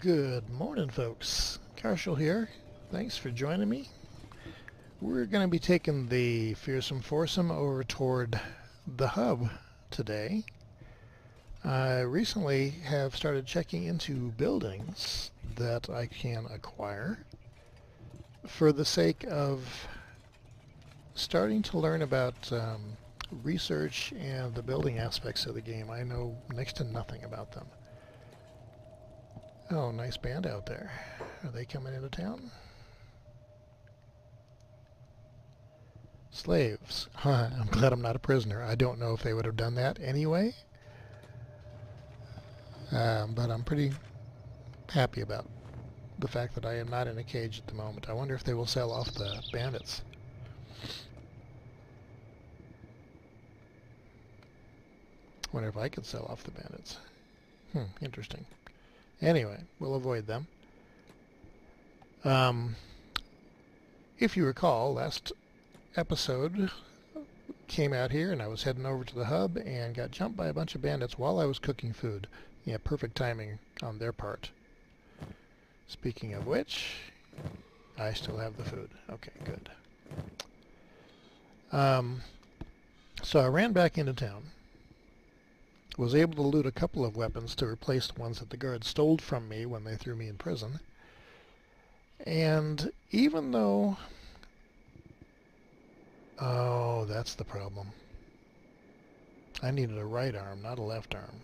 Good morning, folks. Karshel here. Thanks for joining me. We're going to be taking the Fearsome Foursome over toward the hub today. I recently have started checking into buildings that I can acquire for the sake of starting to learn about research and the building aspects of the game. I know next to nothing about them. Oh, nice band out there. Are they coming into town? Slaves. Huh, I'm glad I'm not a prisoner. I don't know if they would have done that anyway. But I'm pretty happy about the fact that I am not in a cage at the moment. I wonder if they will sell off the bandits. Wonder if I could sell off the bandits. Interesting. Anyway, we'll avoid them. If you recall, last episode came out here and I was heading over to the hub and got jumped by a bunch of bandits while I was cooking food. Yeah, perfect timing on their part. Speaking of which, I still have the food. Okay, good. So I ran back into town. Was able to loot a couple of weapons to replace the ones that the guards stole from me when they threw me in prison. And even though... Oh, that's the problem. I needed a right arm, not a left arm.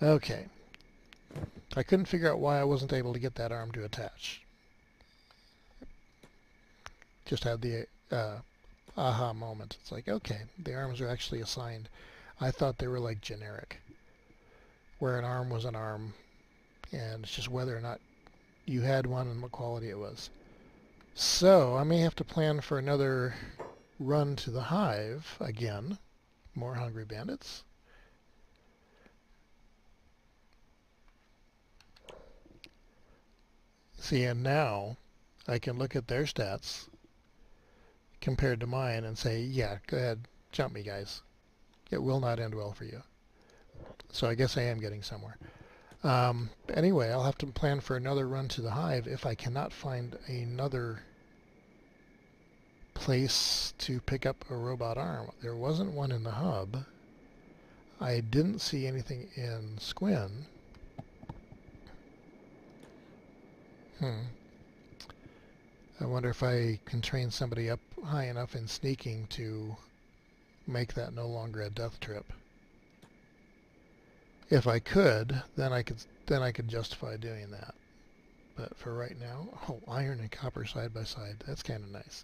Okay. I couldn't figure out why I wasn't able to get that arm to attach. Just had the aha moment. It's like, okay, the arms are actually assigned. I thought they were like generic, where an arm was an arm, and it's just whether or not you had one and what quality it was. So I may have to plan for another run to the hive again. More hungry bandits. See, and now I can look at their stats compared to mine and say, yeah, go ahead, jump me, guys. It will not end well for you. So I guess I am getting somewhere. Anyway, I'll have to plan for another run to the hive if I cannot find another place to pick up a robot arm. There wasn't one in the hub. I didn't see anything in Squin. I wonder if I can train somebody up high enough in sneaking to make that no longer a death trip. If I could, then I could justify doing that. But for right now, oh, iron and copper side by side. That's kind of nice.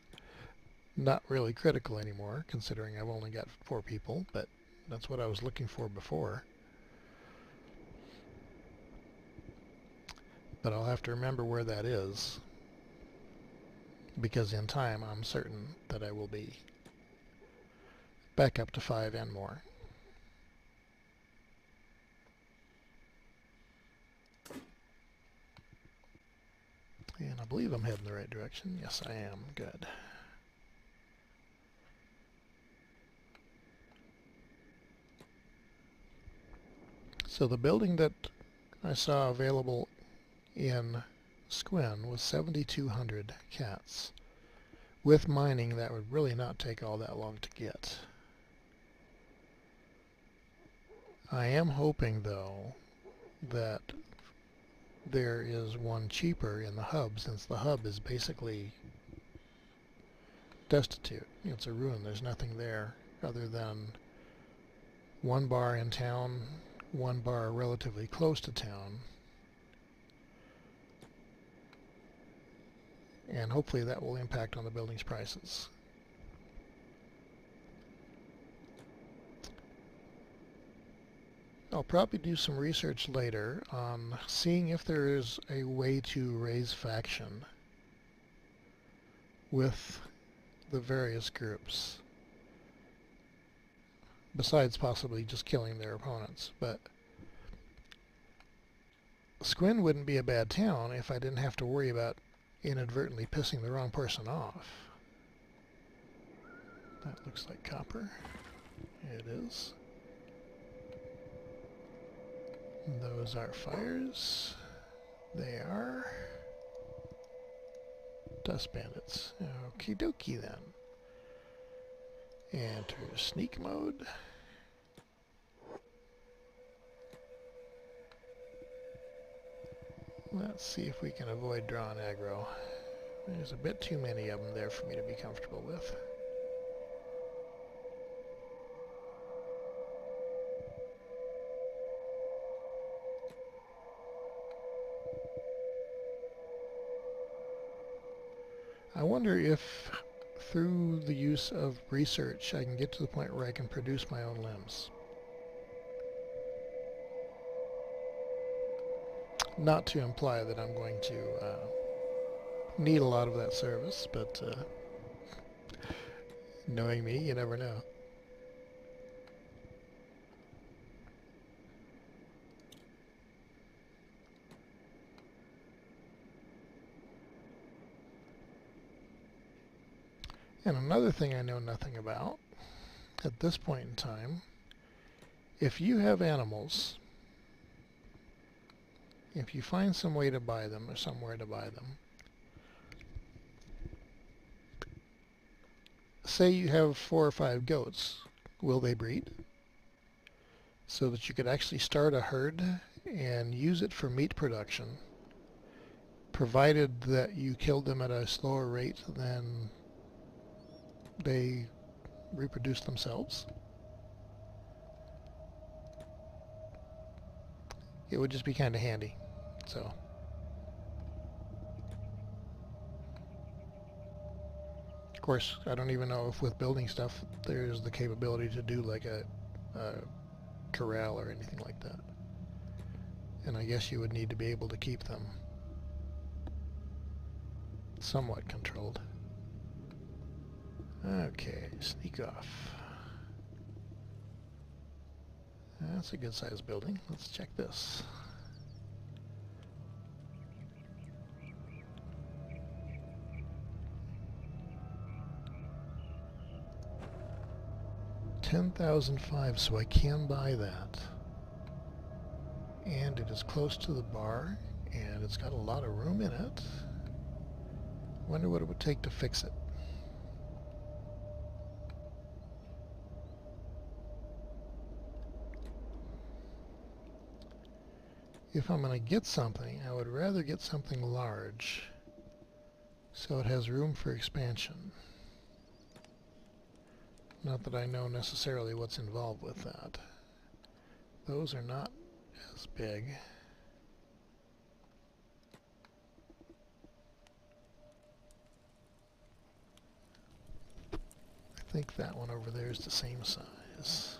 Not really critical anymore, considering I've only got 4 people, but that's what I was looking for before. But I'll have to remember where that is, because in time I'm certain that I will be back up to 5 and more. And I believe I'm heading the right direction. Yes, I am. Good. So the building that I saw available in Squin was 7,200 cats. With mining, that would really not take all that long to get. I am hoping, though, that there is one cheaper in the hub, since the hub is basically destitute. It's a ruin. There's nothing there other than one bar in town, one bar relatively close to town, and hopefully that will impact on the building's prices. I'll probably do some research later on seeing if there is a way to raise faction with the various groups, besides possibly just killing their opponents. But Squin wouldn't be a bad town if I didn't have to worry about inadvertently pissing the wrong person off. That looks like copper. It is. Those are fires. They are dust bandits. Okie dokie then. Enter sneak mode. Let's see if we can avoid drawing aggro. There's a bit too many of them there for me to be comfortable with. I wonder if through the use of research I can get to the point where I can produce my own limbs. Not to imply that I'm going to need a lot of that service, but knowing me, you never know. And another thing I know nothing about at this point in time, if you have animals, if you find some way to buy them or somewhere to buy them, say you have 4 or 5 goats, will they breed? So that you could actually start a herd and use it for meat production, provided that you killed them at a slower rate than they reproduce themselves. It would just be kind of handy. So of course, I don't even know if with building stuff there's the capability to do like a corral or anything like that. And I guess you would need to be able to keep them somewhat controlled. Okay, sneak off. That's a good sized building. Let's check this. $10,005, so I can buy that. And it is close to the bar, and it's got a lot of room in it. Wonder what it would take to fix it. If I'm going to get something, I would rather get something large so it has room for expansion. Not that I know necessarily what's involved with that. Those are not as big. I think that one over there is the same size.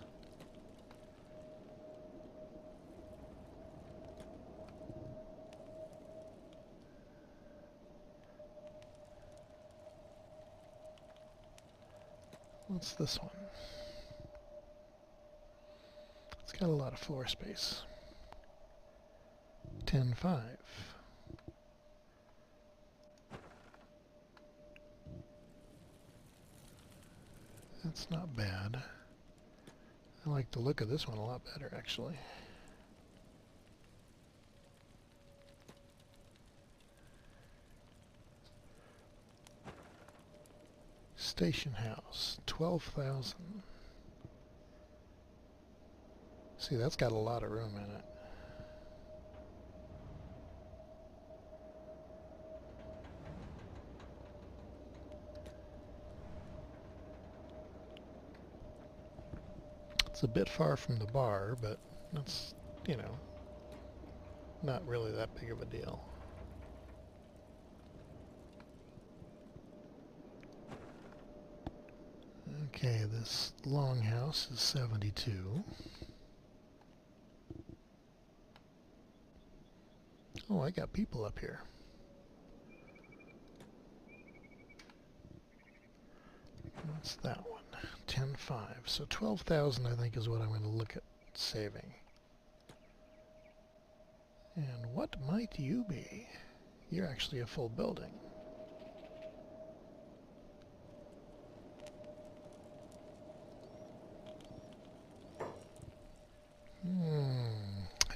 What's this one? It's got a lot of floor space. 10.5. That's not bad. I like the look of this one a lot better, actually. Station house, 12,000. See, that's got a lot of room in it. It's a bit far from the bar, but that's, you know, not really that big of a deal. Okay, this longhouse is 72. Oh, I got people up here. What's that one? 10.5. So 12,000 I think is what I'm going to look at saving. And what might you be? You're actually a full building.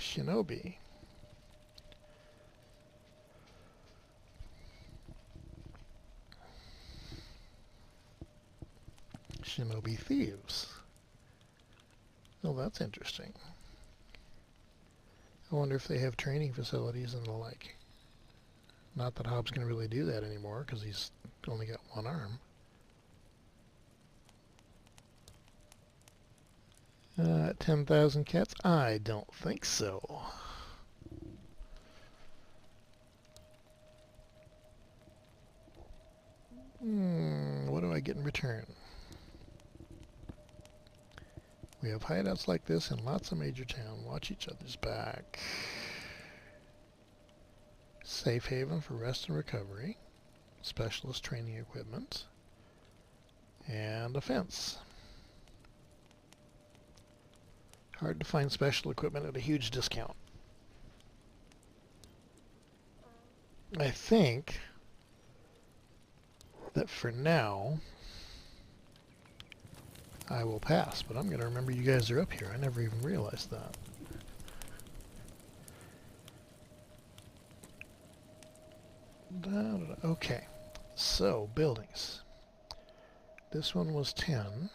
Shinobi. Shinobi thieves. Oh, that's interesting. I wonder if they have training facilities and the like. Not that Hobbs can really do that anymore because he's only got one arm. 10,000 cats? I don't think so. What do I get in return? We have hideouts like this in lots of major towns. Watch each other's back. Safe haven for rest and recovery. Specialist training equipment. And a fence. Hard to find special equipment at a huge discount. I think that for now I will pass, but I'm going to remember you guys are up here. I never even realized that. Okay, so buildings. This one was 10.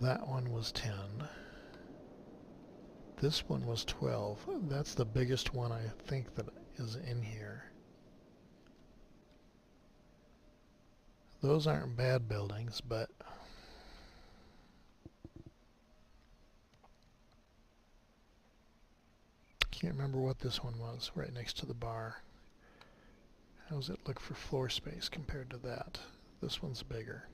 That one was 10. This one was 12. That's the biggest one I think that is in here. Those aren't bad buildings, but can't remember what this one was, right next to the bar. How does it look for floor space compared to that? This one's bigger.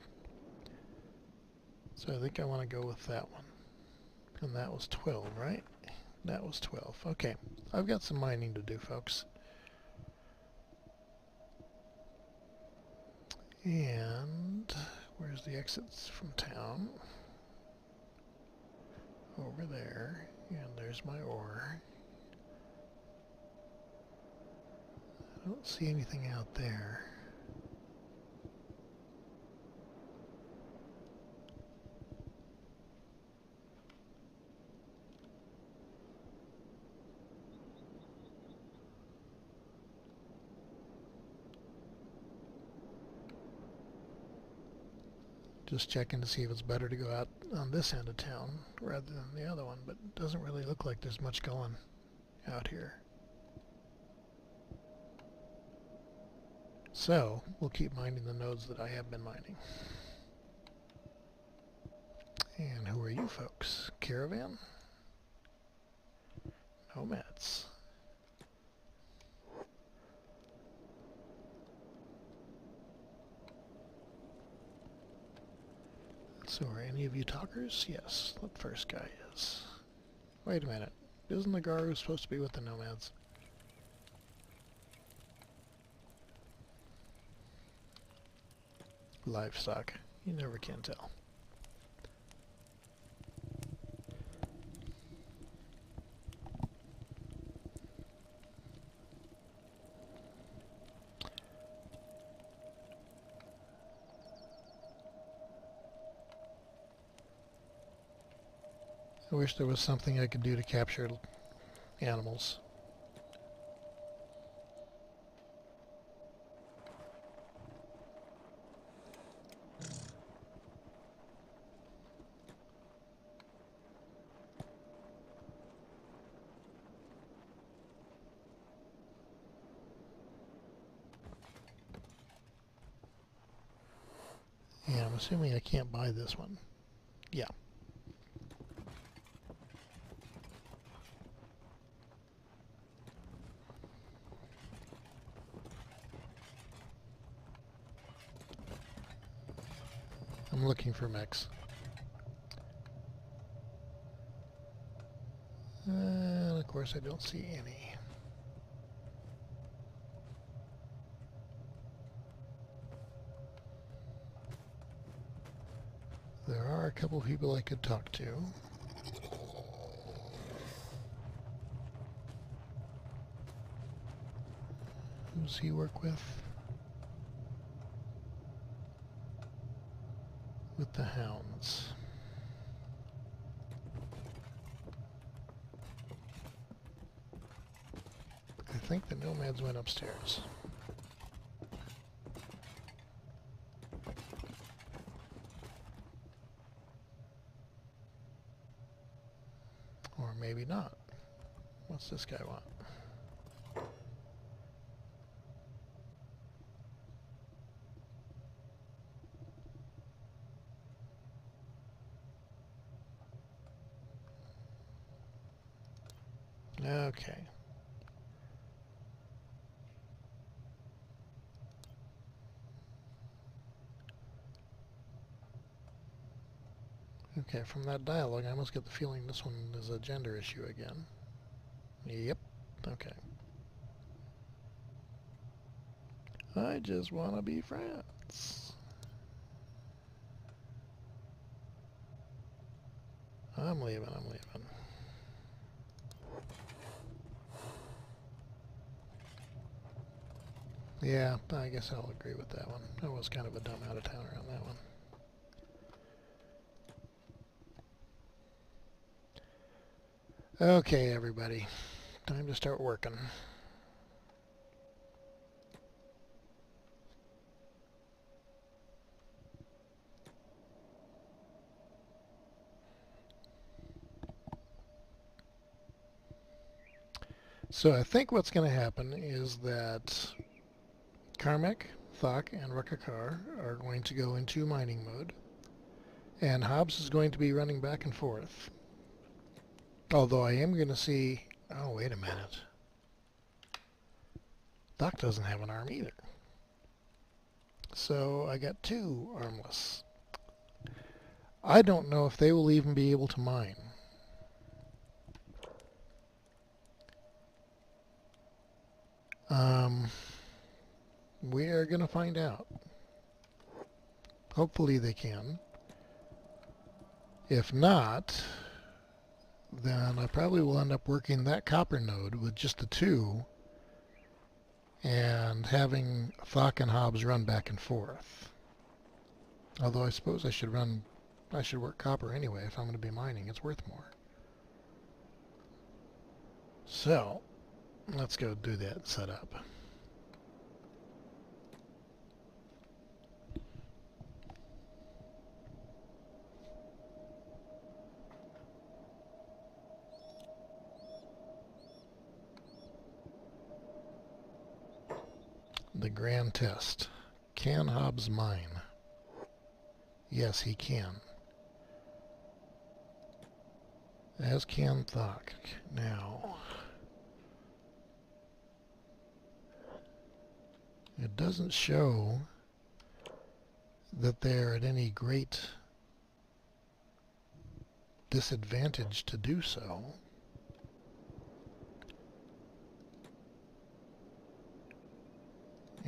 So I think I want to go with that one. And that was 12, right? That was 12. Okay, I've got some mining to do, folks. And where's the exits from town? Over there. And there's my ore. I don't see anything out there. Just checking to see if it's better to go out on this end of town rather than the other one, but it doesn't really look like there's much going out here. So, we'll keep mining the nodes that I have been mining. And who are you folks? Caravan? Nomads. So are any of you talkers? Yes, that first guy is. Wait a minute. Isn't the Garu supposed to be with the nomads? Livestock. You never can tell. I wish there was something I could do to capture animals. Yeah, I'm assuming I can't buy this one. Yeah. I'm looking for mechs. And of course I don't see any. There are a couple people I could talk to. Who does he work with? with the hounds. I think the nomads went upstairs. Or maybe not. What's this guy want? Okay. Okay, from that dialogue, I must get the feeling this one is a gender issue again. Yep. Okay. I just want to be friends. I'm leaving. Yeah, I guess I'll agree with that one. I was kind of a dumb out-of-towner on that one. Okay, everybody. Time to start working. So I think what's going to happen is that Karmech, Thok, and Rukakar are going to go into mining mode, and Hobbs is going to be running back and forth. Although I am going to see... Oh, wait a minute. Thok doesn't have an arm either. So I got two armless. I don't know if they will even be able to mine. We are going to find out. Hopefully they can. If not, then I probably will end up working that copper node with just the two and having Thok and Hobbs run back and forth. Although I suppose I should work copper anyway if I'm going to be mining. It's worth more. So, let's go do that setup. The grand test. Can Hobbs mine? Yes, he can. As can Thok. Now, it doesn't show that they're at any great disadvantage to do so.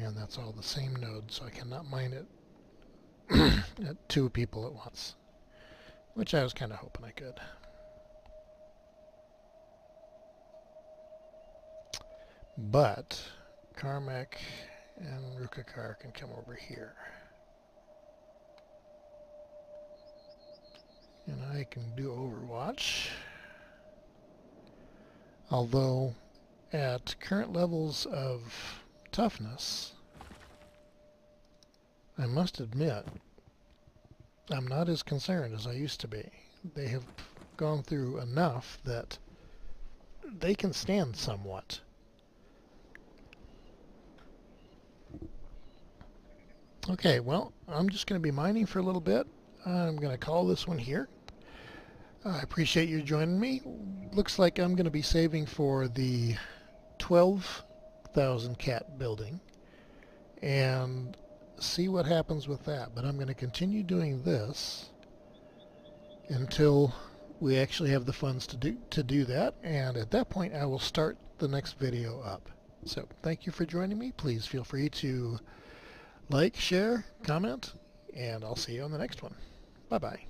And that's all the same node, so I cannot mine it at two people at once, which I was kind of hoping I could. But Karmech and Rukakar can come over here. And I can do Overwatch. Although at current levels of toughness, I must admit, I'm not as concerned as I used to be. They have gone through enough that they can stand somewhat. Okay, well, I'm just going to be mining for a little bit. I'm going to call this one here. I appreciate you joining me. Looks like I'm going to be saving for the 12,000 cat building and see what happens with that. But I'm going to continue doing this until we actually have the funds to do that, and at that point I will start the next video up. So thank you for joining me. Please feel free to like, share, comment, and I'll see you on the next one. Bye-bye.